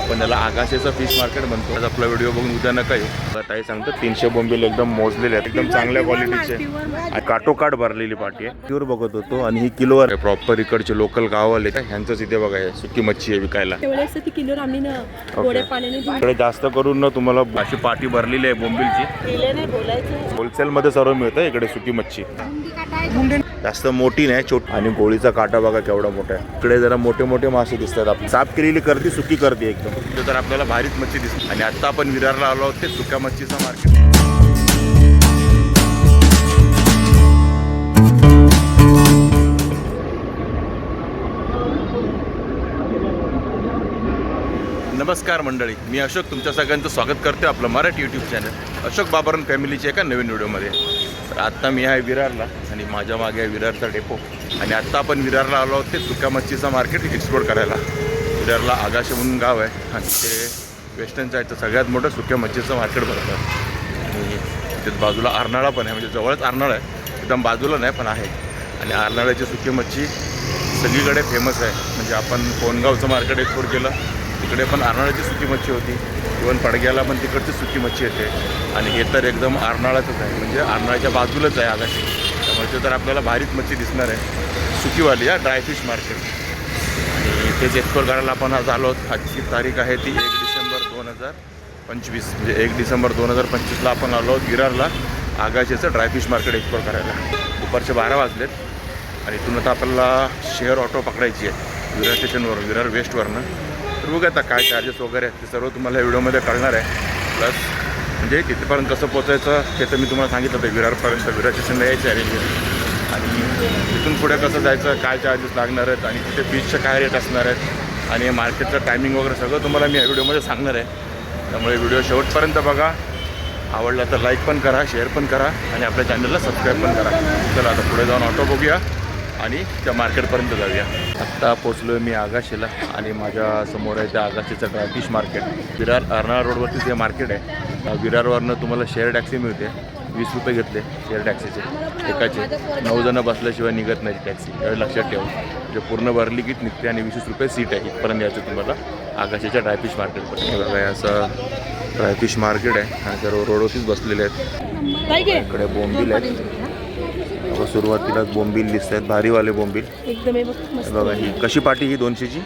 आपण त्याला आगाशेचं fish market म्हणतो. आज आपला व्हिडिओ बघून उद्या नका येऊ. ताई सांगतो 300 बोंबील एकदम मोजलेले आहेत, एकदम चांगल्या क्वालिटीचे, काटोकाट भरलेली पाटी आहे. प्युअर बघत होतो आणि ही किलोवर आहे. प्रॉपर इकडचे लोकल गाववाले ह्यांचंच इथे बघा सुकी मच्छी आहे विकायला. इकडे जास्त करून ना तुम्हाला अशी पाटी भरलेली आहे बोंबीलची. होलसेल मध्ये सर्व मिळतं इकडे सुकी मच्छी, जास्त मोठी नाही, छोटी. आणि गोळीचा काटा बघा केवढा मोठा आहे. इकडे जरा मोठे मोठे मासे दिसतात. आपण साफ केलेली करती, सुकी करते एकदम. तर आपल्याला भारीच मच्छी दिसते. आणि आता आपण विरारला आलो आहोत ते सुक्या मच्छीचं मार्केट. नमस्कार मंडळी, मी अशोक तुमच्या सगळ्यांचं स्वागत करते आपलं मराठी यूट्यूब चॅनल अशोक बाबरन फॅमिलीच्या एका नवीन व्हिडिओमध्ये. तर आत्ता मी आहे विरारला आणि माझ्या मागे आहे विरारचा डेपो. आणि आत्ता आपण विरारला आलो आहोत ते सुक्या मच्छीचं मार्केट एक्सप्लोर करायला. विरारला आगाशे म्हणून गाव आहे आणि ते वेस्टर्नचं आहे, तर सगळ्यात मोठं सुक्या मच्छीचं मार्केट भरतं. आणि तिथे बाजूला आरनाळा पण आहे, म्हणजे जवळच आरनाळा आहे, एकदम बाजूला नाही पण आहे. आणि आरनाळ्याची सुकी मच्छी सगळीकडे फेमस आहे. म्हणजे आपण कोणगावचं मार्केट एक्सप्लोर केलं, तिकडे पण आरनाळ्याची सुकी मच्छी होती. इवन पडग्याला पण तिकडची सुकी मच्छी येते. आणि हे तर एकदम आरनाळाचंच आहे, म्हणजे आरनाळ्याच्या बाजूलाच आहे आगाशी. त्यामुळे ते तर आपल्याला भारीच मच्छी दिसणार आहे, सुकीवाली या ड्रायफिश मार्केट. आणि तेच एक्सप्लोर करायला आपण आज आलो आहोत. आजची तारीख आहे ती 1 डिसेंबर 2025, म्हणजे 1 डिसेंबर 2025ला आपण आलो आहोत विरारला आगाशीचं ड्रायफिश मार्केट एक्सप्लोर करायला. दुपारचे 12 वाजलेत. आणि इथून आता आपल्याला शेअर ऑटो पकडायची आहे विरार स्टेशनवरून, विरार वेस्टवरनं. तर बघा आता काय चार्जेस वगैरे आहेत ते सर्व तुम्हाला व्हिडिओमध्ये कळणार आहे. प्लस म्हणजे तिथेपर्यंत कसं पोचायचं ते तर मी तुम्हाला सांगितलं होतं. विरारपर्यंत विरार स्टेशनला यायचं अरेंज, आणि तिथून पुढे कसं जायचं, काय चार्जेस लागणार आहेत, आणि तिथे बीचचे काय रेट असणार आहेत, आणि मार्केटचं टायमिंग वगैरे सगळं तुम्हाला मी या व्हिडिओमध्ये सांगणार आहे. त्यामुळे व्हिडिओ शेवटपर्यंत बघा. आवडला तर लाईक पण करा, शेअर पण करा, आणि आपल्या चॅनलला सबस्क्राईब पण करा. चला आता पुढे जाऊन ऑटो बघूया आणि त्या मार्केटपर्यंत जाऊया. आत्ता पोचलो आहे मी आगाशीला आणि माझ्या समोर आहे त्या आगाशीचं ड्रायफिश मार्केट. विरार आरनाळा रोडवरतीच हे मार्केट आहे. विरारवरनं तुम्हाला शेअर टॅक्सी मिळते. 20 रुपये घेतले शेअर टॅक्सीचे एकाचे. 9 जणं बसल्याशिवाय निघत नाही टॅक्सी, यावेळी लक्षात ठेवा. म्हणजे पूर्ण भरली की निघते. आणि 20 रुपये सीट आहे. इथपर्यंत यायचं तुम्हाला आगाशीच्या ड्रायफिश मार्केटपर्यंत. बघा असं ड्रायफिश मार्केट आहे आणि सर्व रोडवरतीच बसलेले आहेत. इकडे बोंबील आहेत. सुरुवातीलाच बोंबील दिसत आहेत, भारीवाले बोंबील एकदम. बघा ही कशी पाटी, ही 200ची,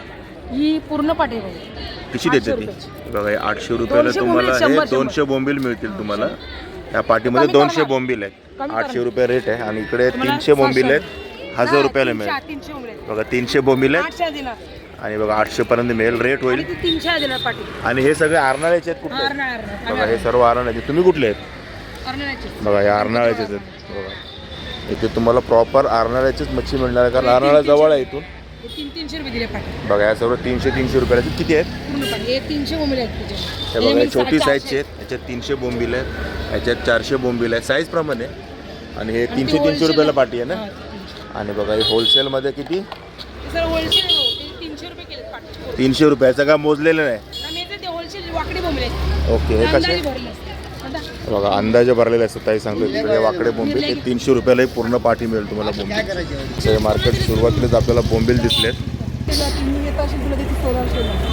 ही पूर्ण पाटी कशी देते ती? बघा 800 रुपयाला तुम्हाला हे 200 बोंबील मिळतील तुम्हाला. या पाटीमध्ये 200 बोंबील आहेत, 800 रुपये रेट आहे. आणि इकडे 300 बोंबील आहेत, 1000 रुपयाला मिळेल. बघा 300 बोंबील आहेत आणि बघा 800 पर्यंत मिळेल, रेट होईल. आणि हे सगळे आरनाळ्याचे आहेत. कुठले? बघा हे सर्व आरनाळ्याचे. तुम्ही कुठले आहेत? बघा हे आरनाळ्याचेच आहेत. बघा इथे तुम्हाला प्रॉपर आरनाळ्याचीच मच्छी मिळणार आहे, कारण आरनाळा जवळ आहे इथून. 300 रुपये दिले पाटी. बघा या सर्व 300 रुपयाचे. किती आहेत? 300 बोंबील आहेत. हे बघा छोटी साईजचे आहेत, याच्यात 300 बोंबील आहेत, याच्यात 400 बोंबील आहे, साईज प्रमाणे. आणि हे 300 रुपयाला पाटी आहे ना. आणि बघा हे होलसेलमध्ये किती? 300 रुपयाचा का मोजलेलं नाही? ओके. हे कसे? बघा अंदाजे भरलेले असतात. ताई सांगतो तिकडे वाकडे बोंबील हे 300 रुपयालाही पूर्ण पाठी मिळेल तुम्हाला बोंबील. हे मार्केट सुरुवातीलाच आपल्याला बोंबील दिसलेत.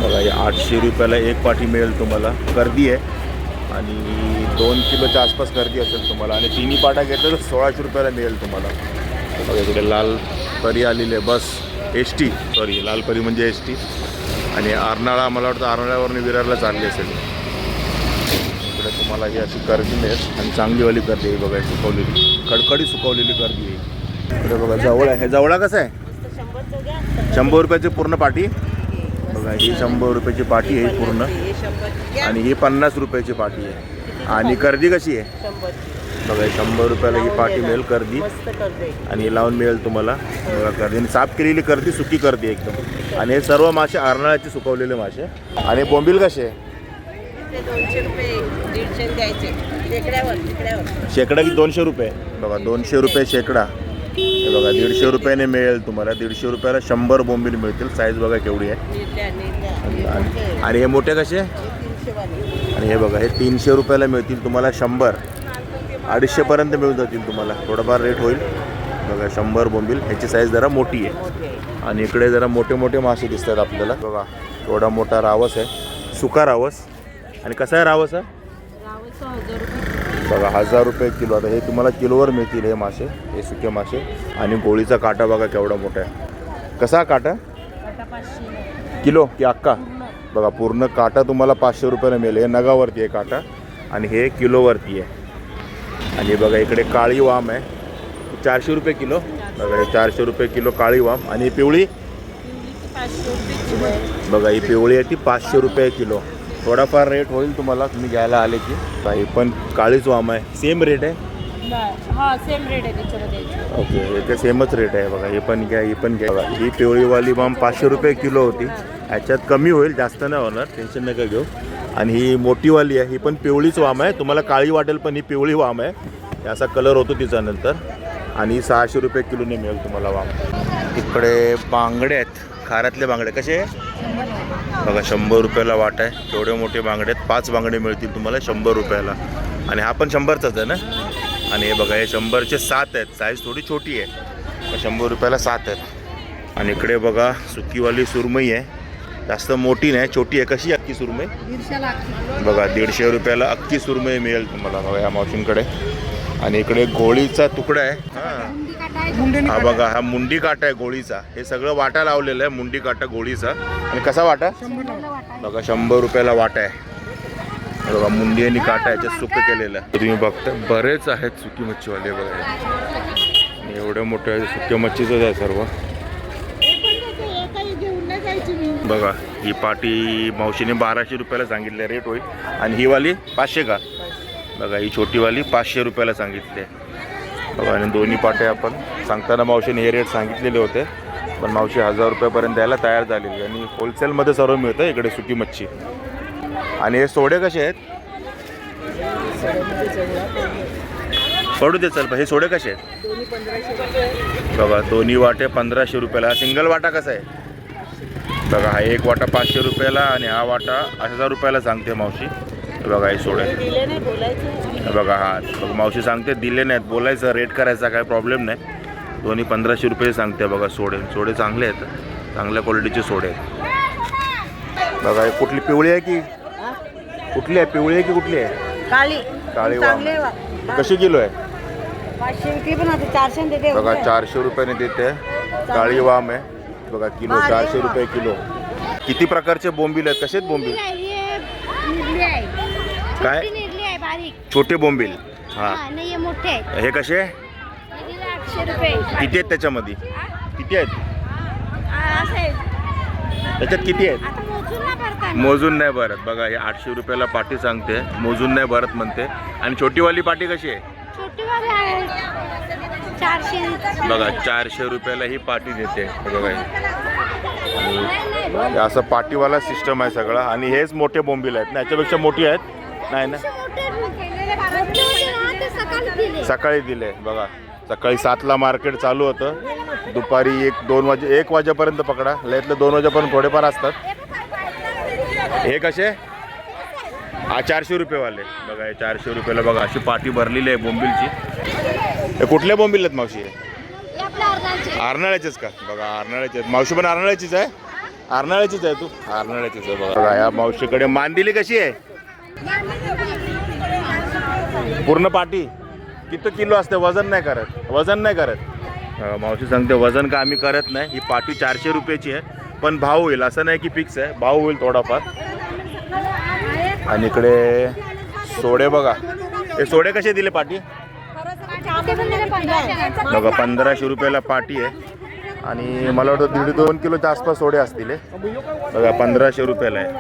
बघा हे 800 रुपयाला एक पाठी मिळेल तुम्हाला. गर्दी आहे आणि 2 किलोच्या आसपास गर्दी असेल तुम्हाला. आणि तिन्ही पाट्या घेतल्या तर 1600 रुपयाला मिळेल तुम्हाला. बघा इकडे लाल परी आलेली आहे, बस ST, सॉरी लाल परी म्हणजे ST. आणि आरनाळा, मला वाटतं आरनाळ्यावरून विरारला चालली असेल. तुम्हाला ही अशी कर्दी मिळेल आणि चांगलीवाली कर्दी आहे. बघा सुकवलेली, कडकडी सुकवलेली कर्दी आहे. इकडे बघा जवळ आहे. हे जवळा कसं आहे? 100 रुपयाची पूर्ण पाटी. बघा ही 100 रुपयाची पाटी आहे पूर्ण. आणि ही 50 रुपयाची पाटी आहे. आणि कर्दी कशी आहे? बघा 100 रुपयाला ही पाटी मिळेल कर्दी. आणि लावून मिळेल तुम्हाला. बघा कर्दी आणि साफ केलेली कर्दी, सुकी कर्दी एकदम. आणि हे सर्व मासे आरनाळ्याचे सुकवलेले मासे. आणि बोंबील कसे आहे? 200 रुपये, 150 द्यायचे शेकड्यावर. शेकडा की 200 रुपये? बघा 200 रुपये शेकडा. हे बघा 150 रुपयाने मिळेल तुम्हाला. 150 रुपयाला 100 बोंबील मिळतील. साईज बघा केवढी आहे. आणि हे मोठे कसे? आणि हे बघा हे 300 रुपयाला मिळतील तुम्हाला 100. 250पर्यंत मिळून जातील तुम्हाला, थोडंफार रेट होईल. बघा 100 बोंबील. ह्याची साईज जरा मोठी आहे. आणि इकडे जरा मोठे मोठे मासे दिसतात आपल्याला. बघा थोडा मोठा रावस आहे, सुका रावस. आणि कसा आहे रावस हा? रावस 1000 रुपये. बघा 1000 रुपये किलो. आता हे तुम्हाला किलोवर मिळतील हे मासे, हे सुके मासे. आणि गोळीचा काटा बघा केवढा मोठा आहे. कसा काटा? काटा 500 किलो की अक्का? पूर्ण. बघा पूर्ण काटा तुम्हाला 500 रुपयाला मिळेल. हे नगावरती आहे काटा आणि हे किलोवरती आहे. आणि बघा इकडे काळी वाम आहे, 400 रुपये किलो. बघा हे 400 रुपये किलो काळी वाम. आणि ही पिवळी? पिवळीची 500 रुपये किलो आहे. बघा ही पिवळी आहे ती 500 रुपये किलो. थोडाफार रेट होईल तुम्हाला तुम्ही घ्यायला आले की. ही पण काळीच वाम आहे, सेम रेट आहे. हा सेम रेट आहे त्याच्यामध्ये. ओके हे सेमच रेट आहे. बघा हे पण घ्या, ही पण घ्या. बघा ही पिवळीवाली वाम 500 रुपये किलो होती. ह्याच्यात कमी होईल, जास्त नाही होणार, टेन्शन नका घेऊ. आणि ही मोठीवाली आहे, ही पण पिवळीच वाम आहे. तुम्हाला काळी वाटेल पण ही पिवळी वाम आहे. हे असा कलर होतो तिचा नंतर. आणि 600 रुपये किलोने मिळेल तुम्हाला वाम. इकडे बांगडे आहेत, खाऱ्यातले बांगडे. कसे? बघा 100 रुपयाला वाट आहे. तेवढे मोठे बांगडे आहेत. 5 बांगडे मिळतील तुम्हाला 100 रुपयाला. आणि हा पण 100चाच आहे ना. आणि हे बघा हे 100चे 7 आहेत. साईज थोडी छोटी आहे, 100 रुपयाला 7 आहेत. आणि इकडे बघा सुकीवाली सुरमई आहे, जास्त मोठी नाही, छोटी आहे. कशी अख्खी सुरमई? 150 बघा 150 रुपयाला अख्खी सुरमई मिळेल तुम्हाला बघा या मावशींकडे. आणि इकडे गोळीचा तुकडा आहे. हा बघा हा मुंडी काटा आहे गोळीचा. हे सगळं वाटा लावलेलं आहे, मुंडी काटा गोळीचा. आणि कसा वाटा? बघा 100 रुपयाला वाटा आहे. बघा मुंडी आणि काटा याच्यात सुकं केलेलं आहे. तुम्ही बघता बरेच आहेत सुकी मच्छीवाले बघा. आणि एवढे मोठे सुक्या मच्छीचंच आहे सर्व. बघा ही पाटी मावशीने 1200 रुपयाला सांगितले, रेट होईल. आणि ही वाली 500 का? बघा ही छोटीवाली 500 रुपयाला सांगितले. बघा आणि दोन्ही पाट्या आपण सांगताना मावशीने हे रेट सांगितलेले होते, पण मावशी 1000 रुपयापर्यंत द्यायला तयार झालेली. आणि होलसेलमध्ये सर्व मिळतं इकडे सुकी मच्छी. आणि हे सोडे कसे आहेत? सोडू दे चल. हे सोडे कसे आहेत? बघा दोन्ही वाटे 1500 रुपयाला. हा सिंगल वाटा कसा आहे? बघा हा एक वाटा 500 रुपयाला आणि हा वाटा 1000 रुपयाला सांगते मावशी. बघा हे सोडे. दिले नाही बोलायचं. बघा हा बघा मावशी सांगते दिले नाहीत, बोलायचं रेट करायचा काय प्रॉब्लेम नाही. दोन्ही 1500 रुपये सांगते. बघा सोडे, सोडे चांगले आहेत, चांगल्या क्वालिटीचे सोडे आहेत. बघा हे कुठली पिवळी आहे की कुठली आहे? पिवळी आहे की कुठली आहे? काळी. काळी चांगले वाम. कशी किलो आहे? 500 रुपये पण आता 400 देते. बघा 400 रुपयाने देते. काळी वाम आहे बघा किलो, 400 रुपये किलो. किती प्रकारचे बोंबील आहेत? कसे आहेत बोंबील? काय? छोटे बोंबील. हा मोठे हे कसे? 800 रुपये. किती आहेत त्याच्यामध्ये? किती आहेत त्याच्यात? किती आहेत? आता मोजून नाही भरता. मोजून नाही भरत. बघा हे 800 रुपयाला पाटी सांगते, मोजून नाही भरत म्हणते. आणि छोटीवाली पाटी कशी आहे? छोटीवाली आहे 400. बघा 400 रुपयाला ही पाटी देते. हे बघा आणि असं पाटीवाला सिस्टम आहे सगळं. आणि हेच मोठे बोंबील आहेत ना, याच्यापेक्षा मोठी आहेत? नाही ना, सकाळी दिले. बघा सकाळी 7ला मार्केट चालू होतं, दुपारी 1 वाजेपर्यंत पकडा. लयातले 2 वाजेपर्यंत थोडेफार असतात. हे कसे? हा 400 रुपयेवाले. बघा हे 400 रुपयाला. बघा अशी पाटी भरलेली आहे बोंबीलची. हे कुठल्या बोंबील आहेत मावशी? आरनाळ्याचेच का? बघा आरनाळ्याचे आहेत. मावशी पण आरनाळ्याचीच आहे? आरनाळ्याचीच आहे तू? आरनाळ्याचीच आहे. बघा या मावशीकडे मांदिली कशी आहे? पूर्ण पाटी किती किलो असते? वजन नाही करत, वजन नाही करत. मावशी सांगते वजन का आम्ही करत नाही. ही पाटी 400 रुपयाची आहे, पण भाव होईल असं नाही की फिक्स आहे, भाव होईल थोडाफार. आणि इकडे सोडे बघा. हे सोडे कसे दिले पाटी? बघा 1500 रुपयाला पाटी आहे. आणि मला वाटतं 1.5-2 किलोच्या आसपास सोडे असतील. बघा 1500 रुपयाला आहे.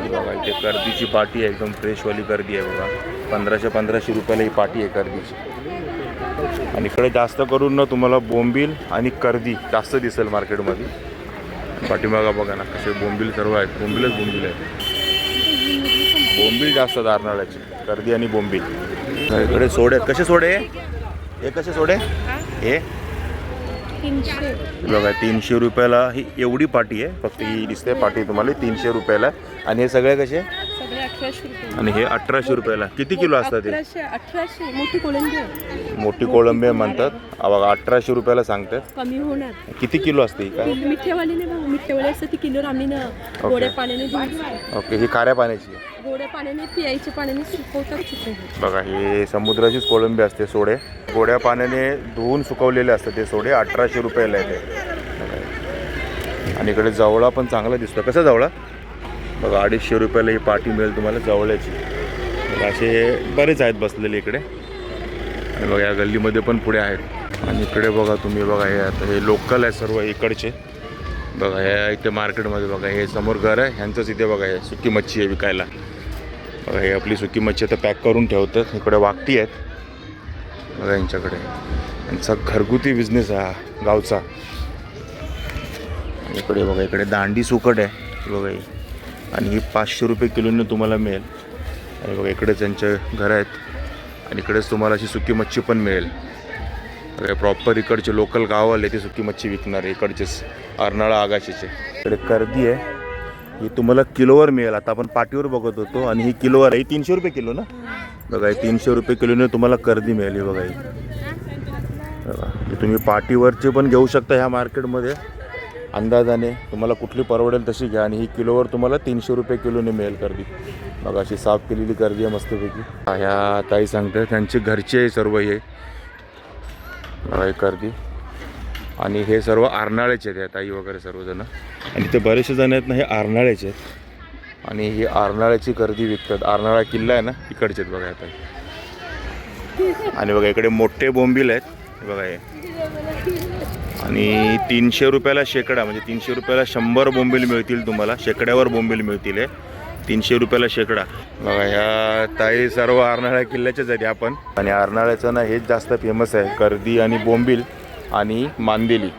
बघा इथे कर्दीची पाटी आहे, एकदम फ्रेशवाली कर्दी आहे. बघा 1500 रुपयाला ही पाटी आहे कर्दीची. आणि इकडे जास्त करून ना तुम्हाला बोंबील आणि कर्दी जास्त दिसेल मार्केटमध्ये. पाठीमागा बघा ना कसे बोंबील सर्व आहेत, बोंबीलच बोंबील आहेत. बोंबील जास्त दारनाळ्याचे, कर्दी आणि बोंबील. इकडे सोडे आहेत. कसे सोडे? हे कसे सोडे? हे 300. बघा 300 रुपयाला ही एवढी पाटी आहे. फक्त ही दिसते पाटी तुम्हाला 300 रुपयाला. आणि हे सगळे कसे? सगळे 1800 रुपये. आणि हे 1800 रुपयाला. किती किलो असतात ते? 1800 मोठी कोळंबी आहे. मोठी कोळंबी म्हणतात. बघा 1800 रुपयाला सांगतात. कमी होणार. किती किलो असते ही काय? मिठेवाली नाही भाऊ, मिठेवाली असते ती किलो आम्ही ना गोड्या पाण्याने धुवून. ओके, ही खाऱ्या पाण्याची आहे. गोड्या पाण्याने पियायच्या पाण्याने सुकवतात चिकन. बघा हे समुद्राचीच कोळंबी असते सोडे. गोड्या पाण्याने धुवून सुकवलेले असतात ते सोडे. 1800 रुपयाला येते. आणि इकडे जवळा पण चांगला दिसतो. कसा जवळा? बघा 250 रुपयाला ही पाटी मिळेल तुम्हाला जवळ्याची. बघा असे बरेच आहेत बसलेले इकडे. आणि बघा या गल्लीमध्ये पण पुढे आहेत. आणि इकडे बघा तुम्ही बघा हे आता हे लोकल आहे सर्व इकडचे. बघा हे इथे मार्केटमध्ये बघा हे समोर घर आहे ह्यांचंच. इथे बघा हे सुकी मच्छी आहे विकायला. बघा हे आपली सुकी मच्छी आता पॅक करून ठेवतात. इकडे वाकटी आहेत बघा यांच्याकडे. यांचा घरगुती बिझनेस आहे हा गावचा. इकडे बघा इकडे दांडी सुकट आहे बघा ही. आणि ही 500 रुपये किलोने तुम्हाला मिळेल. आणि बघा इकडेच त्यांचे घर आहेत. आणि इकडेच तुम्हाला अशी सुकी मच्छी पण मिळेल. बघा प्रॉपर इकडचे लोकल गाववाले ते सुकी मच्छी विकणार आहे इकडचेच. अर्नाळा आगाशीचे. इकडे कर्दी आहे ही तुम्हाला किलोवर मिळेल. आता आपण पाटीवर बघत होतो आणि ही किलोवर आहे. 300 रुपये किलो ना. बघा 300 रुपये किलोने तुम्हाला कर्दी मिळेल. ही बघा ही बघा तुम्ही पाटीवरचे पण घेऊ शकता ह्या मार्केटमध्ये. अंदाजाने तुम्हाला कुठली परवडेल तशी घ्या. आणि ही किलोवर तुम्हाला 300 रुपये किलोने मिळेल कर्दी. बघा अशी साफ केलेली कर्दी आहे मस्तपैकी. ह्या ताई सांगतात त्यांची घरची आहे सर्व हे बघा हे कर्दी. आणि हे सर्व अर्नाळ्याचे आहेत ताई वगैरे सर्वजण. आणि ते बरेचसे जण आहेत ना हे अर्नाळ्याचे आहेत. आणि ही अर्नाळ्याची कर्दी विकतात. अर्नाळा किल्ला आहे ना इकडचे आहेत बघा आता. आणि बघा इकडे मोठे बोंबील आहेत बघा हे. आणि 300 रुपयाला शेकडा म्हणजे 300 रुपयाला 100 बोंबील मिळतील तुम्हाला. शेकड्यावर बोंबील मिळतील हे 300 रुपयाला शेकडा. बघा ह्या ताई सर्व अर्नाळा किल्ल्याच्याच आहेत आपण. आणि अर्नाळ्याचं ना हेच जास्त फेमस आहे कर्दी आणि बोंबील आणि मांदेली.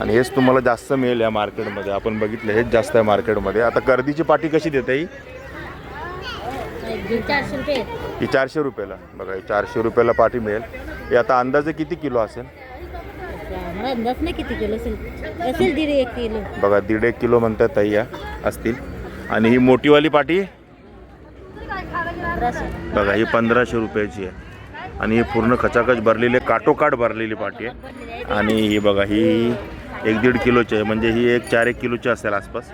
आणि हेच तुम्हाला जास्त मिळेल या मार्केटमध्ये. आपण बघितलं हेच जास्त आहे मार्केटमध्ये. आता कर्दीची पाटी कशी देते ही? 400 रुपये. ही 400 रुपयाला. बघा ही 400 रुपयाला पाटी मिळेल. हे आता अंदाजे किती किलो असेल? अंदाज नाही किती किलो असेल. 1.5 किलो. बघा 1.5 किलो म्हणतात ताई या असतील. आणि ही मोठीवाली पाटी बघा ही 1500 रुपयाची आहे. आणि ही पूर्ण खचाखच भरलेली काटोकाट भरलेली पाटी आहे. आणि ही बघा ही 1-1.5 किलोची आहे म्हणजे ही 4-1 किलोची असेल आसपास.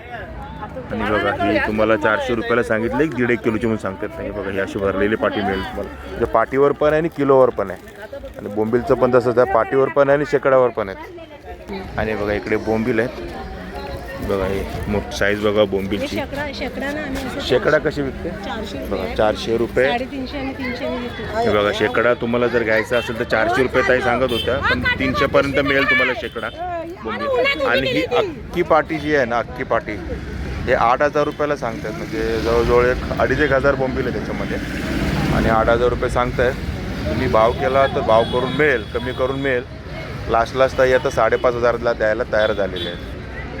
आणि बघा ही तुम्हाला 400 रुपयाला सांगितलं 1-1.5 किलोची म्हणून सांगतात नाही. बघा ही अशी भरलेली पाटी मिळेल तुम्हाला. म्हणजे पाटीवर पण आहे आणि किलोवर पण आहे. आणि बोंबीलचं पण तसंच आहे. पाटीवर पण आहे आणि शेकड्यावर पण आहेत. आणि बघा इकडे बोंबील आहेत बघा हे मोठी साईज बघा बोंबीलची. शेकडा कशी विकते? बघा 400 रुपये. 350 आणि 300 हे बघा शेकडा तुम्हाला जर घ्यायचा असेल तर 400 रुपये ताई सांगत होत्या. पण 300 पर्यंत मिळेल तुम्हाला शेकडा बोंबील. आणि ही अख्खी पाटी जी आहे ना अख्खी पाटी हे 8000 रुपयाला सांगतात. म्हणजे जवळजवळ 2,500 बोंबील आहे त्याच्यामध्ये. आणि 8000 रुपये सांगताय. तुम्ही भाव केला तर भाव करून मिळेल कमी करून मिळेल. लास्ट ताई आता 5,500ला द्यायला तयार झालेले आहेत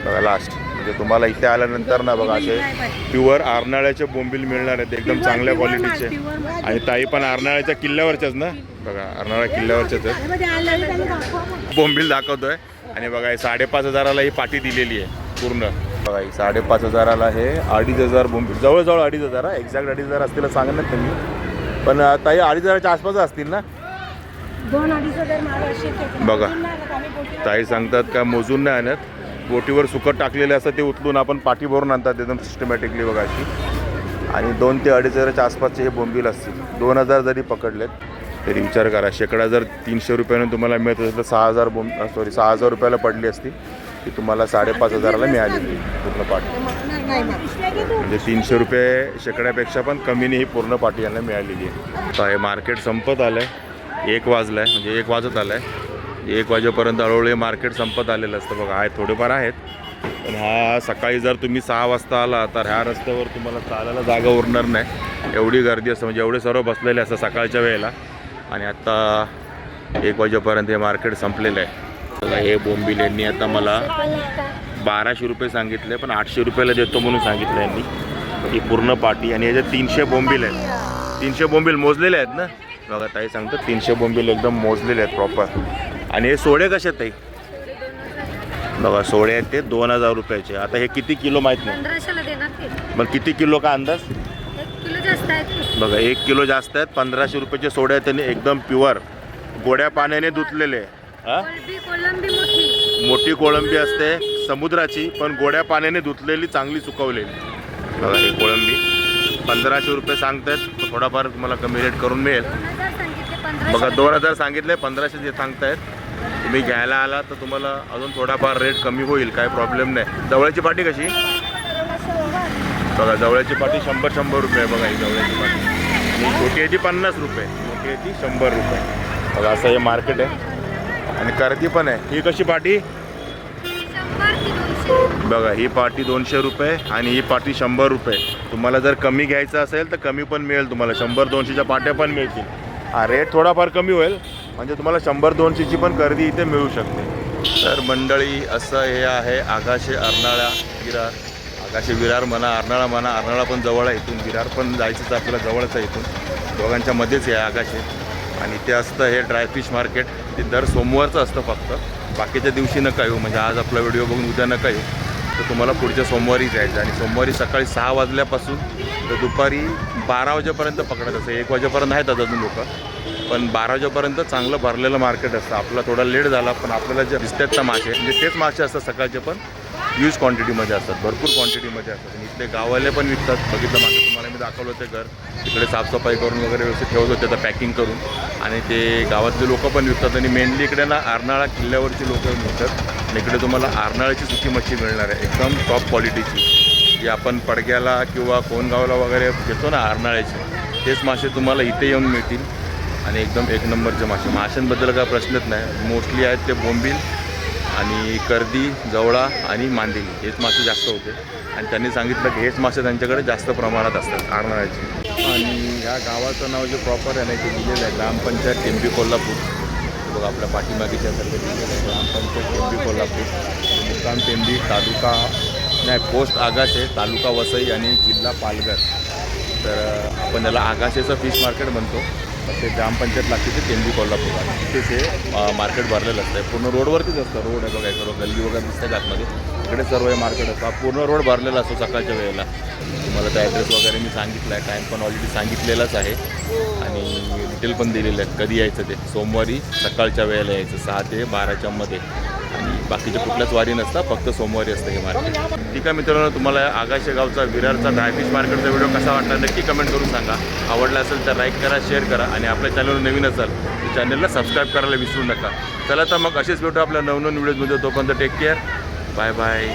बघा लास्ट. म्हणजे तुम्हाला इथे आल्यानंतर ना बघा असे प्युअर अर्नाळ्याचे बोंबील मिळणार आहेत एकदम चांगल्या क्वालिटीचे. आणि ताई पण अर्नाळ्याच्या किल्ल्यावरच्याच ना. बघा अर्नाळा किल्ल्यावरच्याच आहेत. बोंबील दाखवतोय. आणि बघा हे 5,500ला ही पाटी दिलेली आहे पूर्ण. बघा ही 5,500ला हे 2,500 बोंबील. जवळजवळ 2,500 एक्झॅक्ट 2,500 असतील सांगा ना तुम्ही. पण ताई 2,500च्या आसपास असतील ना. 2-2.5 बघा ताई सांगतात का मोजून नाही आणत. बोटीवर सुकट टाकलेले असतात ते उचलून आपण पाठी भरून आणतात एकदम सिस्टमॅटिकली बघा अशी. आणि 2 ते 2,500च्या आसपासचे हे बोंबील असतील. 2,000 जरी पकडलेत तरी विचार करा. शेकडा जर 300 रुपयाने तुम्हाला मिळत असेल तर 6,000 रुपयाला पडली असती ती तुम्हाला 5,500ला मिळाली पूर्ण पाटी. म्हणजे 300 रुपये शेकड्यापेक्षा पण कमीने ही पूर्ण पाटी यांना मिळालेली आहे. आता हे मार्केट संपत आलं आहे. 1 वाजला आहे म्हणजे 1 वाजत आलं आहे. 1 वाजेपर्यंत हळूहळू मार्केट संपत आलेलं असतं बघा. आहे थोडेफार आहेत. पण हा सकाळी जर तुम्ही 6 वाजता आला तर ह्या रस्त्यावर तुम्हाला चालायला जागा उरणार नाही. एवढी गर्दी असते म्हणजे एवढे सर्व बसलेले असतात सकाळच्या वेळेला. आणि आत्ता 1 वाजेपर्यंत हे मार्केट संपलेलं आहे बघा. हे बोंबील यांनी आता मला 1200 रुपये सांगितले पण 800 रुपयाला देतो म्हणून सांगितलं यांनी. ही पूर्ण पाटी. आणि याच्यात 300 बोंबील आहेत. 300 बोंबील मोजलेले आहेत ना. बघा ताई सांगतो 300 बोंबील एकदम मोजलेले आहेत प्रॉपर. आणि हे सोडे कसे आहेत ताई? बघा सोडे आहेत ते 2,000 रुपयाचे. आता हे किती किलो माहीत नाही. 1500ला देणार ते. मग किती किलो का अंदाज? किलो जास्त आहेत. बघा 1 किलो जास्त आहेत. 1500 रुपयाचे सोडे आहेत त्यांनी एकदम प्युअर गोड्या पाण्याने धुतलेले. हा कोलंबी मोठी. मोठी कोळंबी असते समुद्राची पण गोड्या पाण्याने धुतलेली चांगली सुकवलेली. बघा ही कोळंबी 1500 रुपये सांगतायत. थोडाफार तुम्हाला कमी रेट करून मिळेल. 2000 सांगितले, 1500. बघा 2000 सांगितले 1500 जे सांगतायत. तुम्ही घ्यायला आला तर तुम्हाला अजून थोडाफार रेट कमी होईल, काही प्रॉब्लेम नाही. जवळची पाटी कशी? बघा जवळची पाटी 100 रुपये आहे. बघा ही जवळची पाटी आणि छोटी आहे ती 50 रुपये, मोठी आहे ती 100 रुपये. बघा असं हे मार्केट आहे. आणि कर्दी पण आहे. ही कशी पाटी? 100 की 200. बघा ही पाटी 200 रुपये आणि ही पाटी 100 रुपये. तुम्हाला जर कमी घ्यायचं असेल तर कमी पण मिळेल तुम्हाला. 100-200च्या पाट्या पण मिळतील. हा रेट थोडाफार कमी होईल म्हणजे तुम्हाला 100-200ची पण गर्दी इथे मिळू शकते. तर मंडळी असं हे आहे आगाशे अर्नाळा विरार. आगाशे विरार म्हणा अर्नाळा म्हणा. अर्नाळा पण जवळ आहे इथून, विरार पण जायचं तर आपल्याला जवळच आहे इथून. दोघांच्या मध्येच आहे आगाशे. आणि ते असतं हे ड्रायफिश मार्केट. ते दर सोमवारचं असतं फक्त. बाकीच्या दिवशी नका येऊ, म्हणजे आज आपला व्हिडिओ बघून उद्या नका येऊ. तर तुम्हाला पुढच्या सोमवारी जायचं. आणि सोमवारी सकाळी 6 वाजल्यापासून तर दुपारी 12 वाजेपर्यंत पकडत असतं. 1 वाजेपर्यंत आहेत अजून लोक, पण 12 वाजेपर्यंत चांगलं भरलेलं मार्केट असतं. आपला थोडा लेट झाला पण आपल्याला जे दिसतात ना मासे, म्हणजे तेच मासे असतात सकाळचे, पण ह्यूज क्वांटिटीमध्ये असतात, भरपूर क्वांटिटीमध्ये असतात. आणि इथले गाववाले पण विकतात. बघितलं मागे तुम्हाला मी दाखवलं होते घर, तिकडे साफसफाई करून वगैरे व्यवस्थित ठेवत होते तर पॅकिंग करून. आणि ते गावातले लोक पण विकतात. आणि मेनली इकडे ना अर्नाळा किल्ल्यावरची लोक मिळतात. आणि इकडे तुम्हाला अर्नाळ्याची सुकी मच्छी मिळणार आहे एकदम टॉप क्वालिटीची, जी आपण पडग्याला किंवा कोणगावला वगैरे घेतो ना अर्नाळ्याचे, तेच मासे तुम्हाला इथे येऊन मिळतील. आणि एकदम 1 नंबरचे मासे. माशांबद्दल काय प्रश्नच नाही. मोस्टली आहेत ते बोंबील आणि कर्दी, जवळा आणि मांदेली, हेच मासे जास्त होते. आणि त्यांनी सांगितलं की हेच मासे त्यांच्याकडे जास्त प्रमाणात असतात अर्नाळ्याचे. आणि ह्या गावाचं नाव जे प्रॉपर आहे ना ते दिलेलं आहे ग्रामपंचायत टेंबी कोल्हापूर. बघा आपल्या पाठीमागेच्या सारखं दिलेलं आहे ग्रामपंचायत टेंबी कोल्हापूर. मुक्काम टेंबी, तालुका नाही पोस्ट आगाशे, तालुका वसई आणि जिल्हा पालघर. तर आपण याला आगाशेचं फिश मार्केट म्हणतो. ते ग्रामपंचायत लागते ते टेंबी कोल्हापूर. आणि तिथेच हे मार्केट भरलेलं असतं. पूर्ण रोडवरतीच असतं. रोड आहे बघा, सर्व गल्ली वगैरे दिसतात आतमध्ये. इकडे सर्व हे मार्केट असतं. पूर्ण रोड भरलेला असतो सकाळच्या वेळेला. तुम्हाला त्या ॲड्रेस वगैरे मी सांगितलं आहे, टाईम पण ऑलरेडी सांगितलेलाच आहे. आणि डिटेल पण दिलेलं आहे कधी यायचं ते. सोमवारी सकाळच्या वेळेला यायचं 6 ते 12च्या मध्ये. आणि बाकीच्या कुठल्याच वारी नसतात, फक्त सोमवारी असतं हे मार्केट. ठीक आहे मित्रांनो, तुम्हाला आगाशे गावचा विरारचा ड्रायफिश मार्केटचा व्हिडिओ कसा वाटला नक्की कमेंट करून सांगा. आवडला असेल तर लाईक करा, शेअर करा. आणि आपल्या चॅनलवर नवीन असाल तर चॅनलला सबस्क्राईब करायला विसरू नका. चला तर मग असेच भेटू आपल्या नवनवीन व्हिडिओजमध्ये. तोपर्यंत टेक केअर. Bye bye.